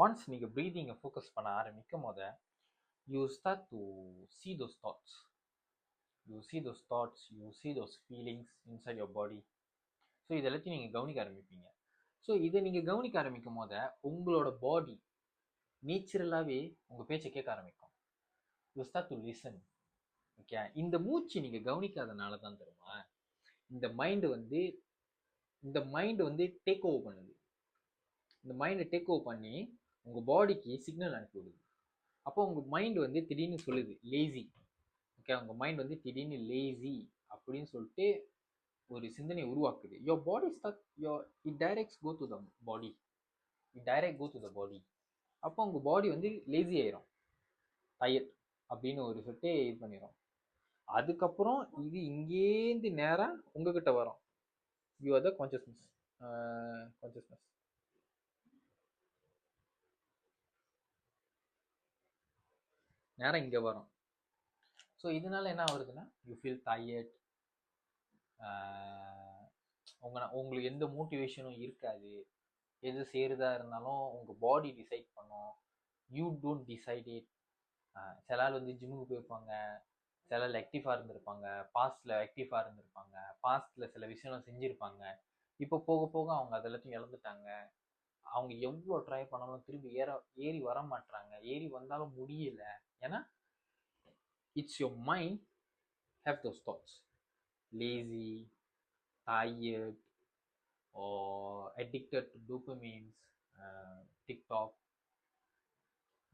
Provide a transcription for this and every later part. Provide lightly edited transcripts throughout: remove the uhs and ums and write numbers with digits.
Once நீங்கள் ப்ரீதிங்கை focus பண்ண ஆரம்பிக்கும் போத you start to see those thoughts. You see those thoughts, you see those feelings inside your body. So இது எல்லாத்தையும் நீங்கள் கவனிக்க ஆரம்பிப்பீங்க. ஸோ இதை நீங்கள் கவனிக்க ஆரம்பிக்கும் போத உங்களோட பாடி நேச்சுரலாகவே உங்கள் பேச்சை கேட்க ஆரம்பிக்கும். You start to listen. Okay, இந்த மூச்சு நீங்கள் கவனிக்காதனால தான் தெரியுமா இந்த மைண்டு வந்து டேக் ஓவர் பண்ணுது. இந்த மைண்டை டேக் ஓவர் பண்ணி உங்கள் பாடிக்கு சிக்னல் அனுப்பி விடுது. அப்போ உங்கள் மைண்டு வந்து திடீர்னு சொல்லுது லேசி. ஓகே, உங்கள் மைண்ட் வந்து திடீர்னு லேசி அப்படின்னு சொல்லிட்டு ஒரு சிந்தனையை உருவாக்குது. Your body start it directs go to the body. அப்போ உங்கள் பாடி வந்து லேசி ஆயிரும், டயர்ட் அப்படின்னு ஒரு சொல்லிட்டு இது பண்ணிடும். அதுக்கப்புறம் இது இங்கேருந்து நேராக உங்ககிட்ட வரும். You are the consciousness. நேரம் இங்கே வரும். ஸோ இதனால என்ன வருதுன்னா யூ ஃபீல் டயர்ட். உங்களுக்கு எந்த மோட்டிவேஷனும் இருக்காது. எது செய்கிறதா இருந்தாலும் உங்கள் பாடி டிசைட் பண்ணும். You don't decide it. சில ஆள் வந்து ஜிம்முக்கு போயிருப்பாங்க, சில ஆள் ஆக்டிவாக இருந்திருப்பாங்க, பாஸ்டில் சில விஷயம்லாம் செஞ்சுருப்பாங்க. இப்போ போக போக அவங்க அதெல்லாத்தையும் இழந்துட்டாங்க. அவங்க எவ்வளோ ட்ரை பண்ணாலும் திரும்பி ஏறி வர மாட்டாங்க. ஏறி வந்தாலும் முடியல. ஏன்னா it's your mind have those thoughts. Lazy, tired, or addicted to dopamines, TikTok,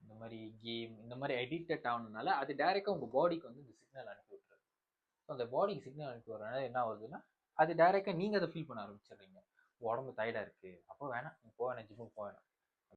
இந்த மாதிரி கேம், இந்த மாதிரி அடிக்டட் ஆனதுனால அது டைரெக்டாக உங்கள் பாடிக்கு வந்து இந்த சிக்னல் அனுப்பி விட்டுறது. ஸோ அந்த பாடிக்கு சிக்னல் அனுப்பி விட்றதுனால என்ன ஆகுதுன்னா அது டைரெக்டாக நீங்கள் அதை ஃபீல் பண்ண ஆரம்பிச்சிடுறீங்க. உடம்பு டயர்டாக இருக்குது, அப்போ வேணாம் ஜிம்முக்கு போவேணாம்